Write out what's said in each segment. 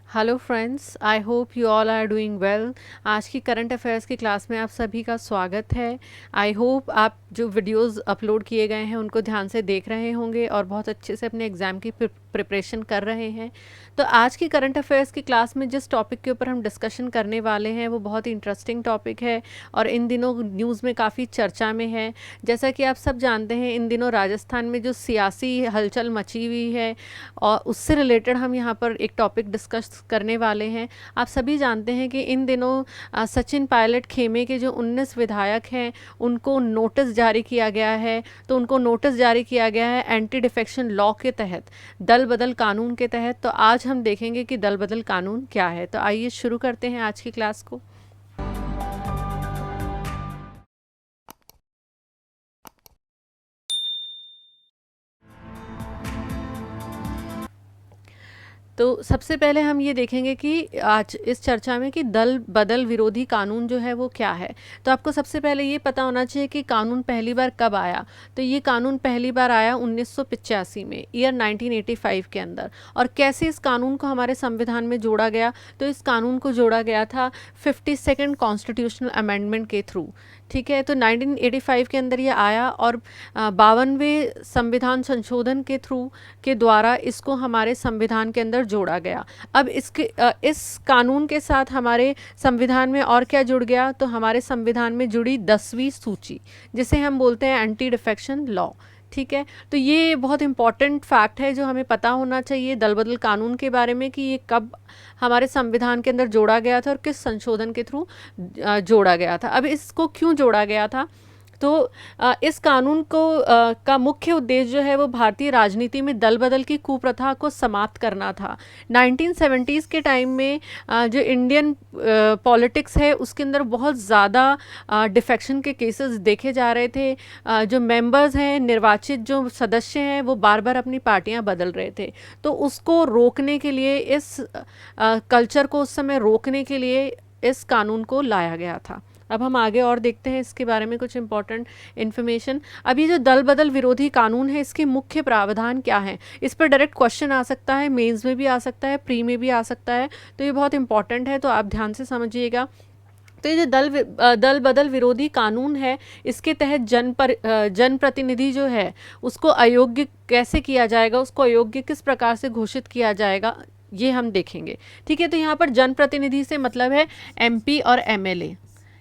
Hello friends, I hope you all are doing well. आज की current affairs की class में आप सभी का स्वागत है। आई होप आप जो वीडियोस अपलोड किए गए हैं उनको ध्यान से देख रहे होंगे और बहुत अच्छे से अपने एग्ज़ाम की प्रिपरेशन कर रहे हैं। तो आज की करंट अफेयर्स की क्लास में जिस टॉपिक के ऊपर हम डिस्कशन करने वाले हैं वो बहुत ही इंटरेस्टिंग टॉपिक है और इन दिनों न्यूज़ में काफ़ी चर्चा में है। जैसा कि आप सब जानते हैं, इन दिनों राजस्थान में जो सियासी हलचल मची हुई है और उससे रिलेटेड हम यहाँ पर एक टॉपिक डिस्कस करने वाले हैं। आप सभी जानते हैं कि इन दिनों सचिन पायलट खेमे के जो 19 विधायक हैं उनको नोटिस जारी किया गया है। तो उनको नोटिस जारी किया गया है एंटी डिफेक्शन लॉ के तहत, दल बदल कानून के तहत। तो आज हम देखेंगे कि दल बदल कानून क्या है। तो आइए शुरू करते हैं आज की क्लास को। तो सबसे पहले हम ये देखेंगे कि आज इस चर्चा में कि दल बदल विरोधी कानून जो है वो क्या है। तो आपको सबसे पहले ये पता होना चाहिए कि कानून पहली बार कब आया। तो ये कानून पहली बार आया 1985 में, ईयर 1985 के अंदर। और कैसे इस कानून को हमारे संविधान में जोड़ा गया, तो इस कानून को जोड़ा गया था 52nd कॉन्स्टिट्यूशनल अमेंडमेंट के थ्रू। ठीक है, तो 1985 के अंदर ये आया और 52वें संविधान संशोधन के थ्रू के द्वारा इसको हमारे संविधान के अंदर जोड़ा गया। अब इस कानून के साथ हमारे संविधान में और क्या जुड़ गया, तो हमारे संविधान में जुड़ी 10वीं सूची, जिसे हम बोलते हैं एंटी डिफेक्शन लॉ। ठीक है, तो ये बहुत इंपॉर्टेंट फैक्ट है जो हमें पता होना चाहिए दल बदल कानून के बारे में कि ये कब हमारे संविधान के अंदर जोड़ा गया था और किस संशोधन के थ्रू जोड़ा गया था। अब इसको क्यों जोड़ा गया था, तो इस कानून को का मुख्य उद्देश्य जो है वो भारतीय राजनीति में दल बदल की कुप्रथा को समाप्त करना था। 1970s के टाइम में जो इंडियन पॉलिटिक्स है उसके अंदर बहुत ज़्यादा डिफेक्शन के केसेस देखे जा रहे थे। जो मेंबर्स हैं, निर्वाचित जो सदस्य हैं, वो बार बार अपनी पार्टियां बदल रहे थे। तो उसको रोकने के लिए, इस कल्चर को उस समय रोकने के लिए इस कानून को लाया गया था। अब हम आगे और देखते हैं इसके बारे में कुछ इंपॉर्टेंट इन्फॉर्मेशन। अब ये जो दल बदल विरोधी कानून है, इसके मुख्य प्रावधान क्या हैं, इस पर डायरेक्ट क्वेश्चन आ सकता है, मेंस में भी आ सकता है, प्री में भी आ सकता है। तो ये बहुत इंपॉर्टेंट है, तो आप ध्यान से समझिएगा। तो ये जो दल बदल विरोधी कानून है, इसके तहत जनप्रतिनिधि जो है उसको अयोग्य कैसे किया जाएगा, उसको अयोग्य किस प्रकार से घोषित किया जाएगा, ये हम देखेंगे। ठीक है, तो यहाँ पर जनप्रतिनिधि से मतलब है एमपी और एमएलए।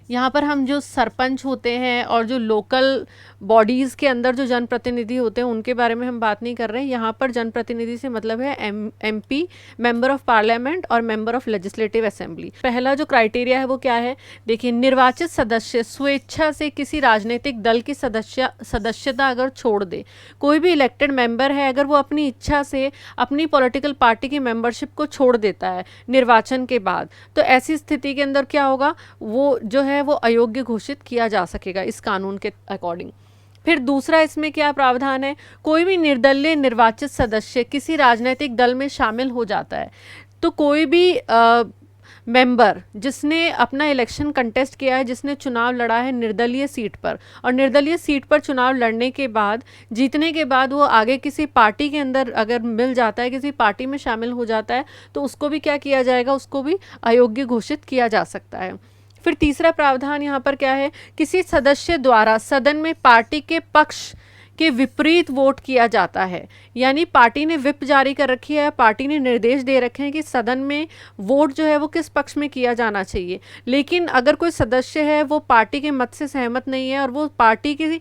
यहाँ पर हम जो सरपंच होते हैं और जो लोकल बॉडीज़ के अंदर जो जनप्रतिनिधि होते हैं उनके बारे में हम बात नहीं कर रहे हैं। यहाँ पर जनप्रतिनिधि से मतलब है एमपी, मेंबर ऑफ पार्लियामेंट और मेंबर ऑफ लेजिस्लेटिव असेंबली। पहला जो क्राइटेरिया है वो क्या है, देखिए, निर्वाचित सदस्य स्वेच्छा से किसी राजनीतिक दल की सदस्यता अगर छोड़ दे। कोई भी इलेक्टेड मेंबर है, अगर वो अपनी इच्छा से अपनी पॉलिटिकल पार्टी की मेंबरशिप को छोड़ देता है निर्वाचन के बाद, तो ऐसी स्थिति के अंदर क्या होगा, वो जो है वो अयोग्य घोषित किया जा सकेगा इस कानून के अकॉर्डिंग। फिर दूसरा इसमें क्या प्रावधान है, कोई भी निर्दलीय निर्वाचित सदस्य किसी राजनीतिक दल में शामिल हो जाता है, तो कोई भी मेंबर जिसने अपना इलेक्शन कंटेस्ट किया है, जिसने चुनाव लड़ा है निर्दलीय सीट पर, और निर्दलीय सीट पर चुनाव लड़ने के बाद, जीतने के बाद वो आगे किसी पार्टी के अंदर अगर मिल जाता है, किसी पार्टी में शामिल हो जाता है, तो उसको भी क्या किया जाएगा, उसको भी अयोग्य घोषित किया जा सकता है। फिर तीसरा प्रावधान यहाँ पर क्या है, किसी सदस्य द्वारा सदन में पार्टी के पक्ष के विपरीत वोट किया जाता है। यानी पार्टी ने व्हिप जारी कर रखी है, पार्टी ने निर्देश दे रखे हैं कि सदन में वोट जो है वो किस पक्ष में किया जाना चाहिए, लेकिन अगर कोई सदस्य है वो पार्टी के मत से सहमत नहीं है और वो पार्टी के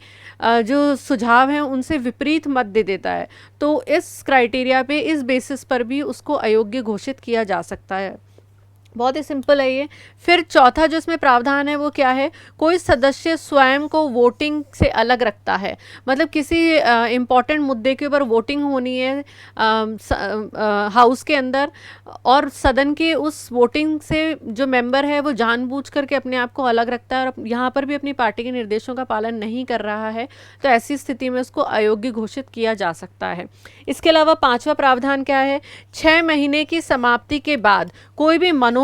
जो सुझाव हैं उनसे विपरीत मत दे देता है, तो इस क्राइटेरिया पे, इस बेसिस पर भी उसको अयोग्य घोषित किया जा सकता है। बहुत ही सिंपल है ये। फिर चौथा जो इसमें प्रावधान है वो क्या है, कोई सदस्य स्वयं को वोटिंग से अलग रखता है। मतलब किसी इम्पॉर्टेंट मुद्दे के ऊपर वोटिंग होनी है हाउस के अंदर, और सदन के उस वोटिंग से जो मेंबर है वो जानबूझ करके अपने आप को अलग रखता है और यहाँ पर भी अपनी पार्टी के निर्देशों का पालन नहीं कर रहा है, तो ऐसी स्थिति में उसको अयोग्य घोषित किया जा सकता है। इसके अलावा पांचवा प्रावधान क्या है, 6 महीने की समाप्ति के बाद कोई भी मनोनीत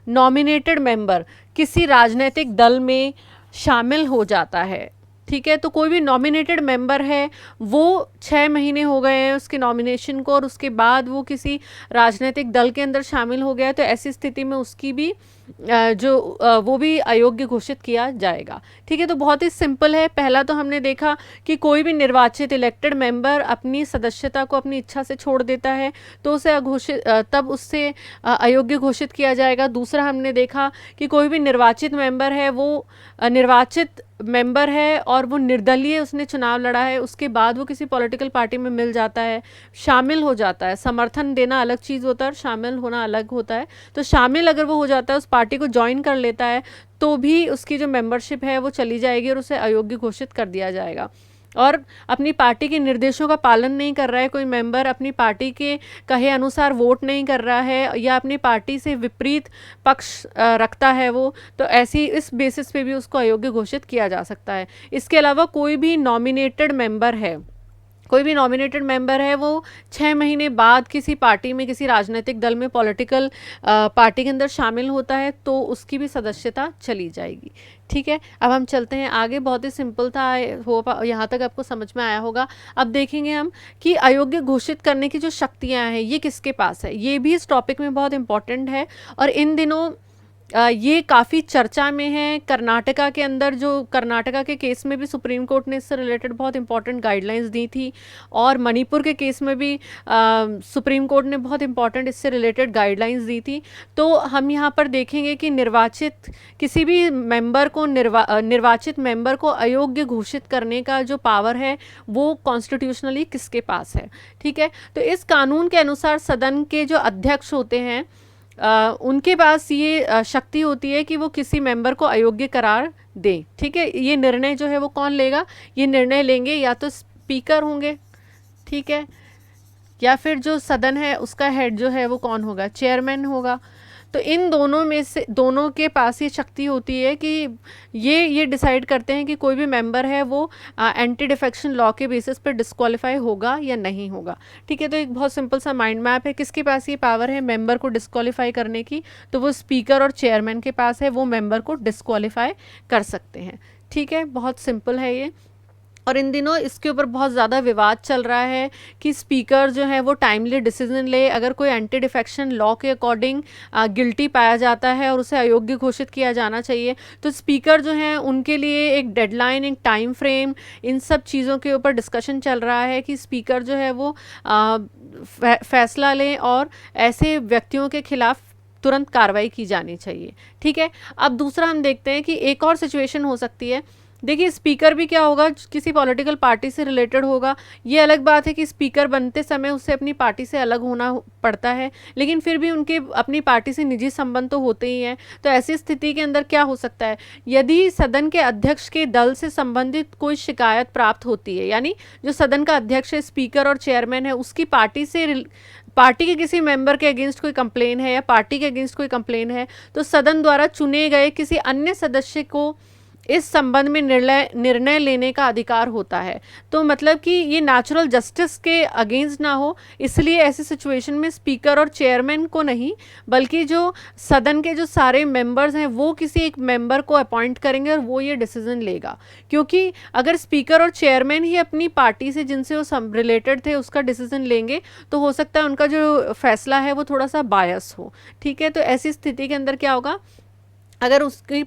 नॉमिनेटेड मेंबर किसी राजनीतिक दल में शामिल हो जाता है। ठीक है। तो कोई भी नॉमिनेटेड मेंबर है, वो 6 महीने हो गए हैं उसके नॉमिनेशन को और उसके बाद वो किसी राजनीतिक दल के अंदर शामिल हो गया है, तो ऐसी स्थिति में उसकी भी वो भी अयोग्य घोषित किया जाएगा। ठीक है। तो बहुत ही सिंपल है। पहला तो हमने देखा कि कोई भी निर्वाचित इलेक्टेड मेंबर अपनी सदस्यता को अपनी इच्छा से छोड़ देता है तो उसे तब उससे अयोग्य घोषित किया जाएगा। दूसरा हमने देखा कि कोई भी निर्वाचित मेंबर है, वो निर्वाचित मेंबर है और वो निर्दलीय उसने चुनाव लड़ा है, उसके बाद वो किसी पॉलिटिकल पार्टी में मिल जाता है, शामिल हो जाता है। समर्थन देना अलग चीज़ होता है और शामिल होना अलग होता है। तो शामिल अगर वो हो जाता है, उस पार्टी को ज्वाइन कर लेता है, तो भी उसकी जो मेंबरशिप है वो चली जाएगी और उसे अयोग्य घोषित कर दिया जाएगा। और अपनी पार्टी के निर्देशों का पालन नहीं कर रहा है कोई मेंबर, अपनी पार्टी के कहे अनुसार वोट नहीं कर रहा है या अपनी पार्टी से विपरीत पक्ष रखता है वो, तो ऐसी इस बेसिस पे भी उसको अयोग्य घोषित किया जा सकता है। इसके अलावा कोई भी नॉमिनेटेड मेंबर है, वो 6 महीने बाद किसी पार्टी में, किसी राजनीतिक दल में, पॉलिटिकल पार्टी के अंदर शामिल होता है, तो उसकी भी सदस्यता चली जाएगी। ठीक है। अब हम चलते हैं आगे। बहुत ही सिंपल था, यहाँ तक आपको समझ में आया होगा। अब देखेंगे हम कि अयोग्य घोषित करने की जो शक्तियाँ हैं ये किसके पास है। ये भी इस टॉपिक में बहुत इंपॉर्टेंट है और इन दिनों ये काफ़ी चर्चा में है। कर्नाटका के अंदर, जो कर्नाटका के केस में भी सुप्रीम कोर्ट ने इससे रिलेटेड बहुत इंपॉर्टेंट गाइडलाइंस दी थी और मणिपुर के केस में भी सुप्रीम कोर्ट ने बहुत इंपॉर्टेंट इससे रिलेटेड गाइडलाइंस दी थी। तो हम यहाँ पर देखेंगे कि किसी भी मेंबर को निर्वाचित मेंबर को अयोग्य घोषित करने का जो पावर है वो कॉन्स्टिट्यूशनली किसके पास है। ठीक है। तो इस कानून के अनुसार सदन के जो अध्यक्ष होते हैं, उनके पास ये शक्ति होती है कि वो किसी मेंबर को अयोग्य करार दें। ठीक है। ये निर्णय जो है वो कौन लेगा, ये निर्णय लेंगे या तो स्पीकर होंगे, ठीक है, या फिर जो सदन है उसका हेड जो है वो कौन होगा, चेयरमैन होगा। तो इन दोनों में से दोनों के पास ये शक्ति होती है कि ये डिसाइड करते हैं कि कोई भी मेंबर है वो एंटी डिफेक्शन लॉ के बेसिस पर डिस्क्वालीफाई होगा या नहीं होगा। ठीक है। तो एक बहुत सिंपल सा माइंड मैप है, किसके पास ये पावर है मेंबर को डिस्क्वालीफाई करने की, तो वो स्पीकर और चेयरमैन के पास है, वो मेंबर को डिस्क्वालीफाई कर सकते हैं। ठीक है। बहुत सिंपल है ये। और इन दिनों इसके ऊपर बहुत ज़्यादा विवाद चल रहा है कि स्पीकर जो है वो टाइमली डिसीजन ले। अगर कोई एंटी डिफेक्शन लॉ के अकॉर्डिंग गिल्टी पाया जाता है और उसे अयोग्य घोषित किया जाना चाहिए, तो स्पीकर जो हैं उनके लिए एक डेडलाइन, एक टाइम फ्रेम, इन सब चीज़ों के ऊपर डिस्कशन चल रहा है कि स्पीकर जो है वो फैसला लें और ऐसे व्यक्तियों के खिलाफ तुरंत कार्रवाई की जानी चाहिए। ठीक है। अब दूसरा हम देखते हैं कि एक और सिचुएशन हो सकती है। देखिए, स्पीकर भी क्या होगा, किसी पॉलिटिकल पार्टी से रिलेटेड होगा। ये अलग बात है कि स्पीकर बनते समय उसे अपनी पार्टी से अलग होना पड़ता है, लेकिन फिर भी उनके अपनी पार्टी से निजी संबंध तो होते ही हैं। तो ऐसी स्थिति के अंदर क्या हो सकता है, यदि सदन के अध्यक्ष के दल से संबंधित कोई शिकायत प्राप्त होती है, यानी जो सदन का अध्यक्ष है, स्पीकर और चेयरमैन है, उसकी पार्टी के किसी मेंबर के अगेंस्ट कोई कंप्लेन है या पार्टी के अगेंस्ट कोई कंप्लेन है, तो सदन द्वारा चुने गए किसी अन्य सदस्य को इस संबंध में निर्णय लेने का अधिकार होता है। तो मतलब कि ये नेचुरल जस्टिस के अगेंस्ट ना हो, इसलिए ऐसी सिचुएशन में स्पीकर और चेयरमैन को नहीं, बल्कि जो सदन के जो सारे मेंबर्स हैं वो किसी एक मेंबर को अपॉइंट करेंगे और वो ये डिसीजन लेगा। क्योंकि अगर स्पीकर और चेयरमैन ही अपनी पार्टी से जिनसे वो रिलेटेड थे उसका डिसीजन लेंगे, तो हो सकता है उनका जो फैसला है वो थोड़ा सा बायस हो। ठीक है। तो ऐसी स्थिति के अंदर क्या होगा, अगर उसकी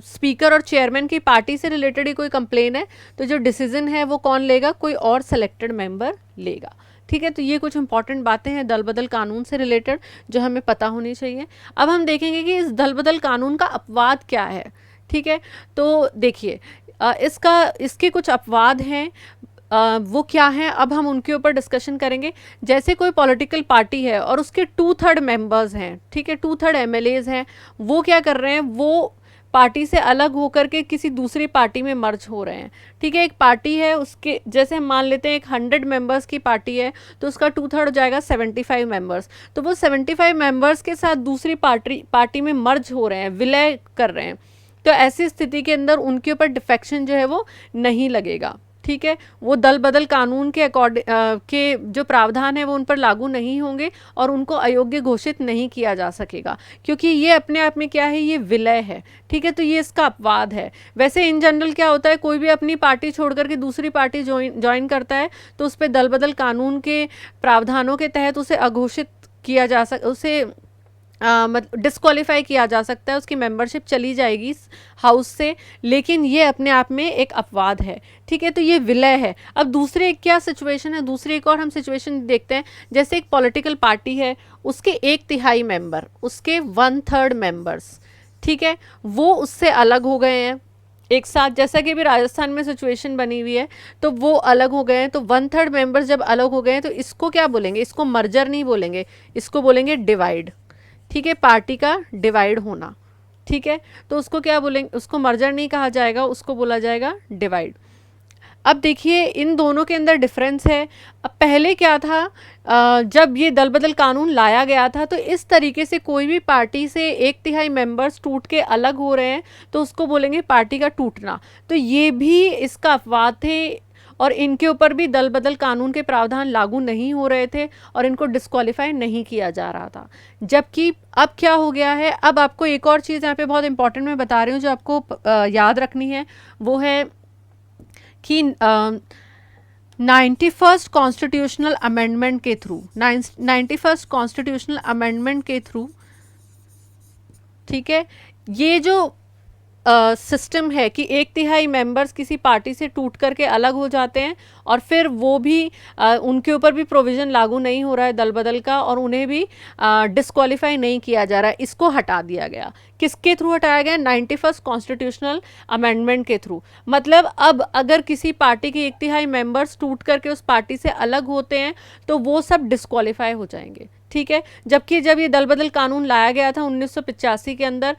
स्पीकर और चेयरमैन की पार्टी से रिलेटेड ही कोई कंप्लेन है, तो जो डिसीजन है वो कौन लेगा, कोई और सेलेक्टेड मेंबर लेगा। ठीक है। तो ये कुछ इंपॉर्टेंट बातें हैं दल बदल कानून से रिलेटेड जो हमें पता होनी चाहिए। अब हम देखेंगे कि इस दल बदल कानून का अपवाद क्या है। ठीक है। तो देखिए, इसके कुछ अपवाद हैं, वो क्या हैं, अब हम उनके ऊपर डिस्कशन करेंगे। जैसे कोई पॉलिटिकल पार्टी है और उसके 2/3 मेंबर्स हैं, ठीक है, 2/3 एमएलएज हैं, वो क्या कर रहे हैं, वो पार्टी से अलग होकर के किसी दूसरी पार्टी में मर्ज हो रहे हैं। ठीक है। एक पार्टी है, उसके जैसे हम मान लेते हैं एक 100 मेंबर्स की पार्टी है, तो उसका 2/3 हो जाएगा 75 मेंबर्स। तो वो 75 मेंबर्स के साथ दूसरी पार्टी में मर्ज हो रहे हैं, विलय कर रहे हैं। तो ऐसी स्थिति के अंदर उनके ऊपर डिफेक्शन जो है वो नहीं लगेगा। ठीक है, वो दल बदल कानून के के जो प्रावधान है वो उन पर लागू नहीं होंगे और उनको अयोग्य घोषित नहीं किया जा सकेगा, क्योंकि ये अपने आप में क्या है, ये विलय है। ठीक है, तो ये इसका अपवाद है। वैसे इन जनरल क्या होता है, कोई भी अपनी पार्टी छोड़ करके दूसरी पार्टी ज्वाइन करता है तो उस पर दल बदल कानून के प्रावधानों के तहत उसे अघोषित किया जा उसे मतलब डिस्क्वालीफाई किया जा सकता है, उसकी मेंबरशिप चली जाएगी इस हाउस से। लेकिन ये अपने आप में एक अपवाद है। ठीक है, तो ये विलय है। अब दूसरे एक क्या सिचुएशन है, दूसरी एक और हम सिचुएशन देखते हैं। जैसे एक पॉलिटिकल पार्टी है, उसके 1/3 मेंबर, उसके 1/3 मेंबर्स, ठीक है, वो उससे अलग हो गए हैं एक साथ, जैसा कि अभी राजस्थान में सिचुएशन बनी हुई है, तो वो अलग हो गए हैं। तो 1/3 मेंबर्स जब अलग हो गए हैं तो इसको क्या बोलेंगे, इसको मर्जर नहीं बोलेंगे, इसको बोलेंगे डिवाइड। ठीक है, पार्टी का डिवाइड होना। ठीक है, तो उसको क्या बोलेंगे, उसको मर्जर नहीं कहा जाएगा, उसको बोला जाएगा डिवाइड। अब देखिए इन दोनों के अंदर डिफरेंस है। अब पहले क्या था, जब ये दल बदल कानून लाया गया था तो इस तरीके से कोई भी पार्टी से 1/3 मेंबर्स टूट के अलग हो रहे हैं तो उसको बोलेंगे पार्टी का टूटना। तो ये भी इसका अपवाद थे और इनके ऊपर भी दल बदल कानून के प्रावधान लागू नहीं हो रहे थे और इनको डिस्क्वालीफाई नहीं किया जा रहा था। जबकि अब क्या हो गया है, अब आपको एक और चीज़ यहाँ पे बहुत इंपॉर्टेंट मैं बता रही हूँ जो आपको याद रखनी है, वो है कि 91st कॉन्स्टिट्यूशनल अमेंडमेंट के थ्रू, 91st कॉन्स्टिट्यूशनल अमेंडमेंट के थ्रू, ठीक है, ये जो सिस्टम है कि 1/3 मेंबर्स किसी पार्टी से टूट करके अलग हो जाते हैं और फिर वो भी उनके ऊपर भी प्रोविज़न लागू नहीं हो रहा है दल बदल का और उन्हें भी डिस्क्वालीफाई नहीं किया जा रहा है, इसको हटा दिया गया। किसके थ्रू हटाया गया, 91st कॉन्स्टिट्यूशनल अमेंडमेंट के थ्रू। मतलब अब अगर किसी पार्टी के 1/3 मेंबर्स टूट करके उस पार्टी से अलग होते हैं तो वो सब डिस्क्वालीफाई हो जाएंगे। ठीक है, जबकि जब ये दल बदल कानून लाया गया था 1985 के अंदर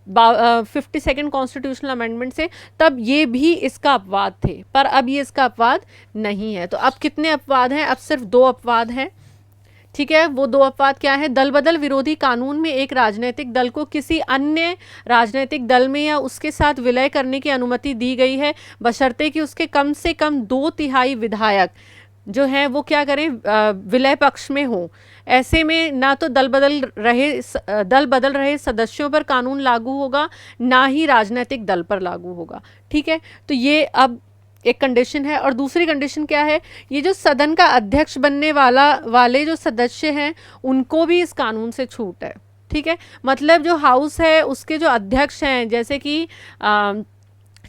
52nd कॉन्स्टिट्यूशनल अमेंडमेंट से, तब ये भी इसका अपवाद थे, पर अब ये इसका अपवाद नहीं है। तो अब कितने अपवाद हैं, अब सिर्फ 2 अपवाद हैं। ठीक है, वो 2 अपवाद क्या है, दल बदल विरोधी कानून में एक राजनीतिक दल को किसी अन्य राजनीतिक दल में या उसके साथ विलय करने की अनुमति दी गई है बशर्ते कि उसके कम से कम 2/3 विधायक जो हैं वो क्या करें, विलय पक्ष में हो। ऐसे में ना तो दल बदल रहे सदस्यों पर कानून लागू होगा, ना ही राजनीतिक दल पर लागू होगा। ठीक है, तो ये अब एक कंडीशन है। और दूसरी कंडीशन क्या है, ये जो सदन का अध्यक्ष बनने वाले जो सदस्य हैं उनको भी इस कानून से छूट है। ठीक है, मतलब जो हाउस है उसके जो अध्यक्ष हैं, जैसे कि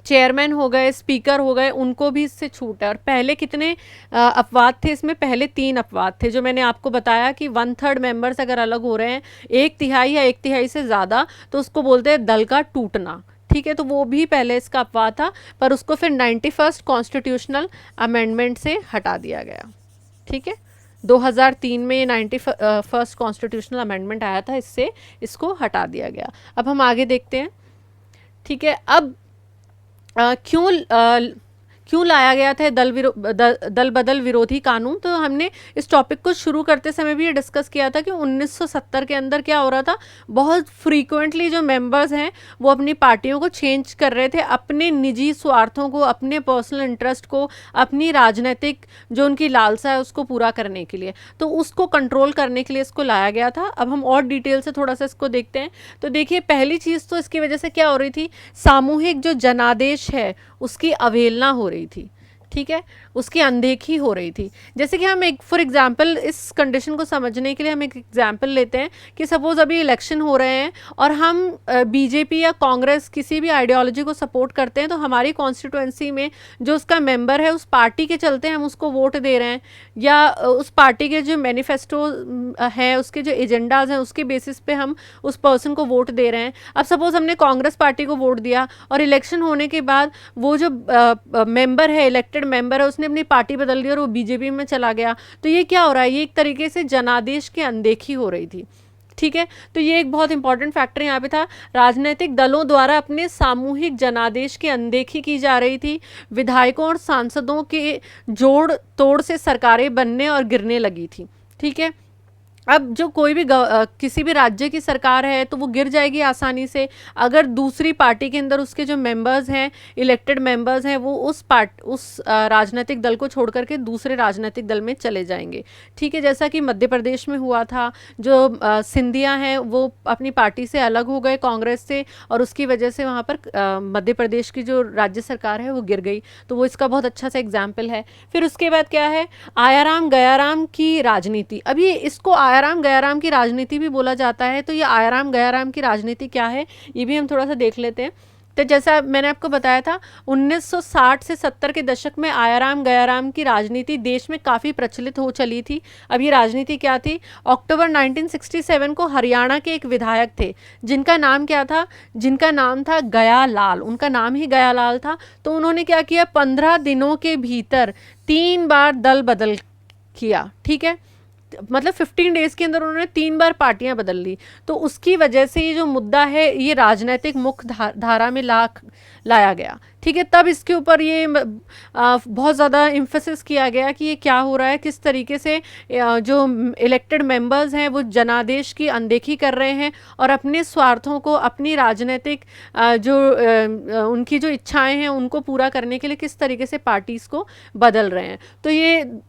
चेयरमैन हो गए, स्पीकर हो गए, उनको भी इससे छूट है। और पहले कितने अपवाद थे इसमें, पहले 3 अपवाद थे जो मैंने आपको बताया कि 1/3 मेंबर्स अगर अलग हो रहे हैं, 1/3 या 1/3 से ज़्यादा, तो उसको बोलते हैं दल का टूटना। ठीक है, तो वो भी पहले इसका अपवाद था, पर उसको फिर 91st कॉन्स्टिट्यूशनल अमेंडमेंट से हटा दिया गया। ठीक है, 2003 में 91st कॉन्स्टिट्यूशनल अमेंडमेंट आया था, इससे इसको हटा दिया गया। अब हम आगे देखते हैं। ठीक है, अब क्यों लाया गया था दल बदल विरोधी कानून, तो हमने इस टॉपिक को शुरू करते समय भी ये डिस्कस किया था कि 1970 के अंदर क्या हो रहा था, बहुत फ्रीक्वेंटली जो मेंबर्स हैं वो अपनी पार्टियों को चेंज कर रहे थे अपने निजी स्वार्थों को, अपने पर्सनल इंटरेस्ट को, अपनी राजनीतिक जो उनकी लालसा है उसको पूरा करने के लिए। तो उसको कंट्रोल करने के लिए इसको लाया गया था। अब हम और डिटेल से थोड़ा सा इसको देखते हैं। तो देखिए पहली चीज़ तो इसकी वजह से क्या हो रही थी, सामूहिक जो जनादेश है उसकी अवहेलना हो रही थी। ठीक है, उसकी अनदेखी हो रही थी। जैसे कि हम एक फॉर एग्जांपल इस कंडीशन को समझने के लिए हम एक एग्जांपल लेते हैं कि सपोज अभी इलेक्शन हो रहे हैं और हम बीजेपी या कांग्रेस किसी भी आइडियोलॉजी को सपोर्ट करते हैं, तो हमारी कॉन्स्टिट्यूएंसी में जो उसका मेंबर है उस पार्टी के चलते हम उसको वोट दे रहे हैं, या उस पार्टी के जो मैनिफेस्टो है, उसके जो एजेंडाज हैं, उसके बेसिस पे हम उस पर्सन को वोट दे रहे हैं। अब सपोज हमने कांग्रेस पार्टी को वोट दिया और इलेक्शन होने के बाद वो जो मेंबर है, इलेक्टेड मेंबर है, उसने अपनी पार्टी बदल दी और वो बीजेपी में चला गया। तो ये क्या हो रहा है, ये एक तरीके से जनादेश की अनदेखी हो रही थी। ठीक है, तो ये एक बहुत इंपॉर्टेंट फैक्टर यहाँ पे था। राजनीतिक दलों द्वारा अपने सामूहिक जनादेश की अनदेखी की जा रही थी। विधायकों और सांसदों के जोड़ तोड़ से सरकारें बनने और गिरने लगी थी। ठीक है, अब जो कोई भी किसी भी राज्य की सरकार है तो वो गिर जाएगी आसानी से अगर दूसरी पार्टी के अंदर उसके जो मेंबर्स हैं, इलेक्टेड मेंबर्स हैं, वो उस राजनीतिक दल को छोड़ करके दूसरे राजनीतिक दल में चले जाएंगे। ठीक है, जैसा कि मध्य प्रदेश में हुआ था, जो सिंधिया हैं वो अपनी पार्टी से अलग हो गए कांग्रेस से, और उसकी वजह से वहाँ पर मध्य प्रदेश की जो राज्य सरकार है वो गिर गई। तो वो इसका बहुत अच्छा सा एग्जाम्पल है। फिर उसके बाद क्या है, आयाराम गयाराम की राजनीति। अब ये इसको आयाराम गयाराम की राजनीति भी बोला जाता है। तो ये आयाराम गयाराम की राजनीति क्या है, ये भी हम थोड़ा सा देख लेते हैं। तो जैसा मैंने आपको बताया था, 1960 से 70 के दशक में आयाराम गयाराम की राजनीति देश में काफ़ी प्रचलित हो चली थी। अब ये राजनीति क्या थी, अक्टूबर 1967 को हरियाणा के एक विधायक थे जिनका नाम क्या था, जिनका नाम था गयालाल, उनका नाम ही गयालाल था। तो उन्होंने क्या किया, 15 दिनों के भीतर 3 बार दल बदल किया। ठीक है, मतलब 15 डेज के अंदर उन्होंने 3 बार पार्टियां बदल ली। तो उसकी वजह से ये जो मुद्दा है ये राजनीतिक मुख्य धारा में लाया गया। ठीक है, तब इसके ऊपर ये बहुत ज़्यादा इम्फेसिस किया गया कि ये क्या हो रहा है, किस तरीके से जो इलेक्टेड मेंबर्स हैं वो जनादेश की अनदेखी कर रहे हैं और अपने स्वार्थों को, अपनी राजनीतिक उनकी जो इच्छाएं हैं उनको पूरा करने के लिए किस तरीके से पार्टीज़ को बदल रहे हैं। तो ये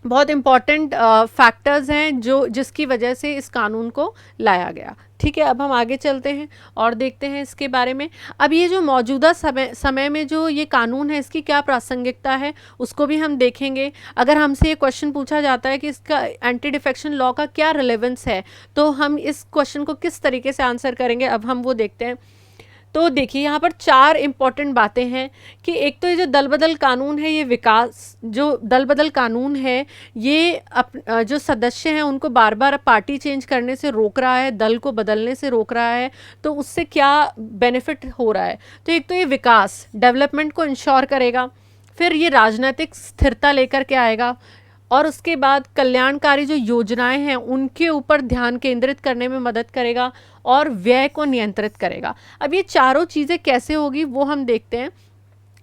बहुत इम्पॉर्टेंट फैक्टर्स हैं जो जिसकी वजह से इस कानून को लाया गया। ठीक है, अब हम आगे चलते हैं और देखते हैं इसके बारे में। अब ये जो मौजूदा समय में जो ये कानून है इसकी क्या प्रासंगिकता है उसको भी हम देखेंगे। अगर हमसे ये क्वेश्चन पूछा जाता है कि इसका एंटी डिफेक्शन लॉ का क्या रिलेवेंस है, तो हम इस क्वेश्चन को किस तरीके से आंसर करेंगे, अब हम वो देखते हैं। तो देखिए यहाँ पर 4 इम्पॉर्टेंट बातें हैं कि एक तो ये जो दल बदल कानून है, ये विकास जो दल बदल कानून है ये जो सदस्य हैं उनको बार बार पार्टी चेंज करने से रोक रहा है, दल को बदलने से रोक रहा है। तो उससे क्या बेनिफिट हो रहा है, तो एक तो ये विकास, डेवलपमेंट को इंश्योर करेगा। फिर ये राजनीतिक स्थिरता लेकर के आएगा, और उसके बाद कल्याणकारी जो योजनाएं हैं उनके ऊपर ध्यान केंद्रित करने में मदद करेगा और व्यय को नियंत्रित करेगा। अब ये चारों चीज़ें कैसे होगी वो हम देखते हैं।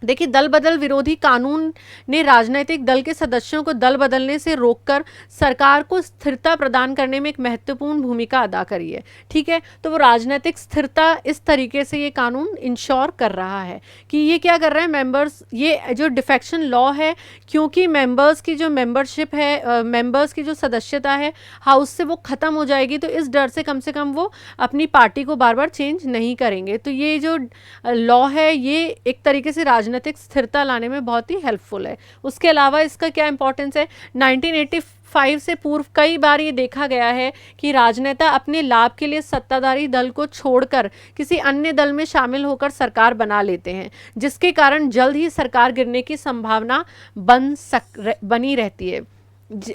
देखिए, दल बदल विरोधी कानून ने राजनीतिक दल के सदस्यों को दल बदलने से रोककर सरकार को स्थिरता प्रदान करने में एक महत्वपूर्ण भूमिका अदा करी है। ठीक है, तो वो राजनीतिक स्थिरता इस तरीके से ये कानून इंश्योर कर रहा है कि ये क्या कर रहे हैं मेंबर्स, ये जो डिफेक्शन लॉ है, क्योंकि मेंबर्स की जो मेंबरशिप है, मेंबर्स की जो सदस्यता है हाउस से वो ख़त्म हो जाएगी, तो इस डर से कम वो अपनी पार्टी को बार बार चेंज नहीं करेंगे। तो ये जो लॉ है ये एक तरीके से राजनीतिक स्थिरता लाने में बहुत ही हेल्पफुल है। उसके अलावा इसका क्या इंपॉर्टेंस है, 1985 से पूर्व कई बार ये देखा गया है कि राजनेता अपने लाभ के लिए सत्ताधारी दल को छोड़कर किसी अन्य दल में शामिल होकर सरकार बना लेते हैं, जिसके कारण जल्द ही सरकार गिरने की संभावना बनी रहती है।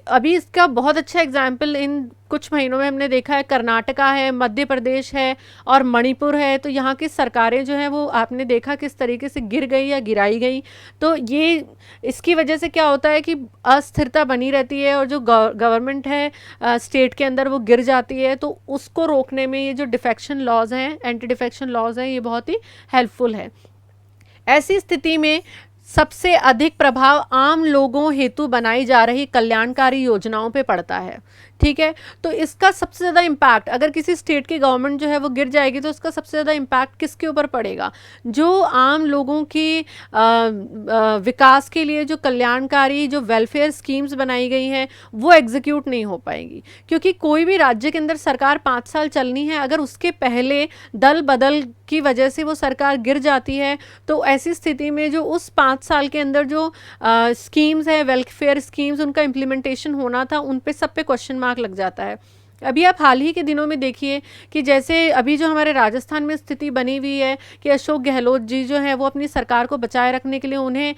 अभी इसका बहुत अच्छा एग्जाम्पल इन कुछ महीनों में हमने देखा है, कर्नाटका है, मध्य प्रदेश है और मणिपुर है। तो यहाँ की सरकारें जो हैं वो आपने देखा किस तरीके से गिर गई या गिराई गई। तो ये इसकी वजह से क्या होता है कि अस्थिरता बनी रहती है और जो गवर्नमेंट है स्टेट के अंदर वो गिर जाती है। तो उसको रोकने में ये जो डिफेक्शन लॉज हैं, एंटी डिफेक्शन लॉज हैं, ये बहुत ही हेल्पफुल है। ऐसी स्थिति में सबसे अधिक प्रभाव आम लोगों हेतु बनाई जा रही कल्याणकारी योजनाओं पे पड़ता है। ठीक है, तो इसका सबसे ज़्यादा इम्पैक्ट, अगर किसी स्टेट की गवर्नमेंट जो है वो गिर जाएगी तो इसका सबसे ज़्यादा इम्पैक्ट किसके ऊपर पड़ेगा, जो आम लोगों की विकास के लिए जो कल्याणकारी जो वेलफेयर स्कीम्स बनाई गई हैं वो एग्जीक्यूट नहीं हो पाएंगी। क्योंकि कोई भी राज्य के अंदर सरकार 5 साल चलनी है, अगर उसके पहले दल बदल की वजह से वो सरकार गिर जाती है तो ऐसी स्थिति में जो उस 5 साल के अंदर जो स्कीम्स हैं, वेलफेयर स्कीम्स, उनका इम्प्लीमेंटेशन होना था, उन पे सब पे क्वेश्चन मार्क लग जाता है। अभी आप हाल ही के दिनों में देखिए कि जैसे अभी जो हमारे राजस्थान में स्थिति बनी हुई है कि अशोक गहलोत जी जो हैं वो अपनी सरकार को बचाए रखने के लिए उन्हें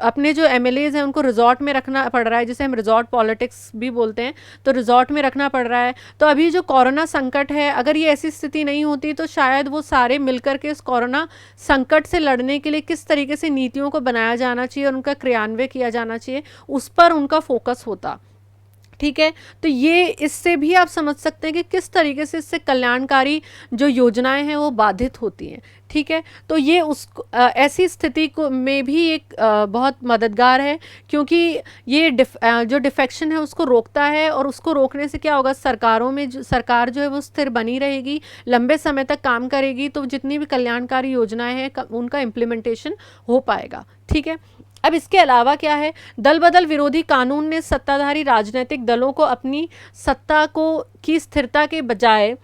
अपने जो एमएलएज हैं उनको रिजॉर्ट में रखना पड़ रहा है, जिसे हम रिजॉर्ट पॉलिटिक्स भी बोलते हैं, तो रिजॉर्ट में रखना पड़ रहा है। तो अभी जो कोरोना संकट है, अगर ये ऐसी स्थिति नहीं होती तो शायद वो सारे मिलकर के इस कोरोना संकट से लड़ने के लिए किस तरीके से नीतियों को बनाया जाना चाहिए और उनका क्रियान्वयन किया जाना चाहिए, उस पर उनका फोकस होता। ठीक है। तो ये इससे भी आप समझ सकते हैं कि किस तरीके से इससे कल्याणकारी जो योजनाएं हैं वो बाधित होती हैं। ठीक है। तो ये उस ऐसी स्थिति को में भी एक बहुत मददगार है, क्योंकि ये जो डिफेक्शन है उसको रोकता है, और उसको रोकने से क्या होगा, सरकारों में सरकार जो है वो स्थिर बनी रहेगी, लंबे समय तक काम करेगी, तो जितनी भी कल्याणकारी योजनाएं हैं उनका इम्प्लीमेंटेशन हो पाएगा। ठीक है। अब इसके अलावा क्या है, दल बदल विरोधी कानून ने सत्ताधारी राजनीतिक दलों को अपनी सत्ता को की स्थिरता के बजाय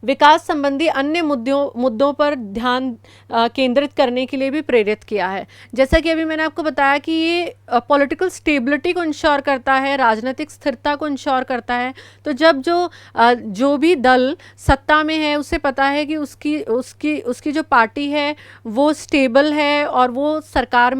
विकास संबंधी अन्य मुद्दों पर ध्यान केंद्रित करने के लिए भी प्रेरित किया है। जैसा कि अभी मैंने आपको बताया कि ये पॉलिटिकल स्टेबिलिटी को इंश्योर करता है, राजनीतिक स्थिरता को इंश्योर करता है। तो जब जो भी दल सत्ता में है उसे पता है कि उसकी जो पार्टी है वो स्टेबल है और वो सरकार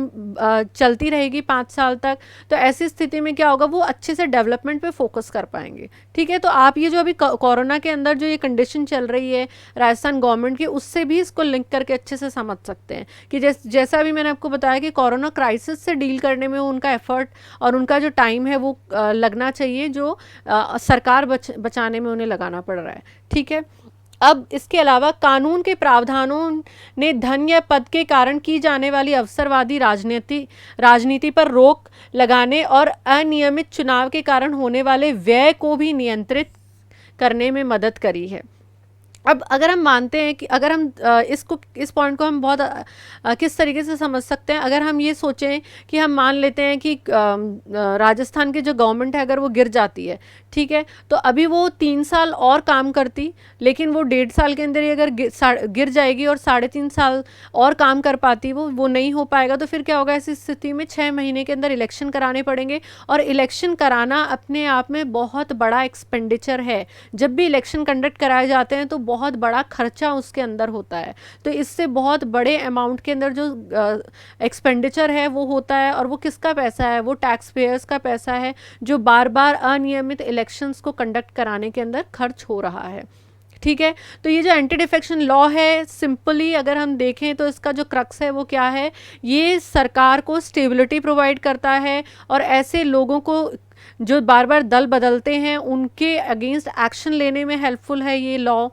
चलती रहेगी 5 साल तक, तो ऐसी स्थिति में क्या होगा, वो अच्छे से डेवलपमेंट पे फोकस कर पाएंगे। ठीक है। तो आप ये जो अभी कोरोना के अंदर जो ये कंडीशन चल रही है राजस्थान गवर्नमेंट की, उससे भी इसको लिंक करके अच्छे से समझ सकते हैं कि जैसा भी मैंने आपको बताया कि कोरोना क्राइसिस से डील करने में उनका एफर्ट और उनका जो टाइम है वो लगना चाहिए, जो सरकार बचाने में उन्हें लगाना पड़ रहा है। ठीक है। अब इसके अलावा कानून के प्रावधानों ने धन या पद के कारण की जाने वाली अवसरवादी राजनीति पर रोक लगाने और अनियमित चुनाव के कारण होने वाले व्यय को भी नियंत्रित करने में मदद करी है। अब अगर हम मानते हैं कि अगर हम इस पॉइंट को हम बहुत किस तरीके से समझ सकते हैं, अगर हम ये सोचें कि हम मान लेते हैं कि राजस्थान की जो गवर्नमेंट है अगर वो गिर जाती है, ठीक है, तो अभी वो 3 साल और काम करती, लेकिन वो 1.5 साल के अंदर ही अगर गिर जाएगी और 3.5 साल और काम कर पाती, वो नहीं हो पाएगा। तो फिर क्या होगा, ऐसी स्थिति में 6 महीने के अंदर इलेक्शन कराने पड़ेंगे, और इलेक्शन कराना अपने आप में बहुत बड़ा एक्सपेंडिचर है। जब भी इलेक्शन कंडक्ट कराए जाते हैं तो बहुत बड़ा खर्चा उसके अंदर होता है, तो इससे बहुत बड़े अमाउंट के अंदर जो एक्सपेंडिचर है वो होता है, और वो किसका पैसा है, वो टैक्स पेयर्स का पैसा है, जो बार बार अनियमित इलेक्शंस को कंडक्ट कराने के अंदर खर्च हो रहा है। ठीक है। तो ये जो एंटी डिफेक्शन लॉ है, सिंपली अगर हम देखें तो इसका जो क्रक्स है वो क्या है, ये सरकार को स्टेबिलिटी प्रोवाइड करता है, और ऐसे लोगों को जो बार बार दल बदलते हैं उनके अगेंस्ट एक्शन लेने में हेल्पफुल है ये लॉ।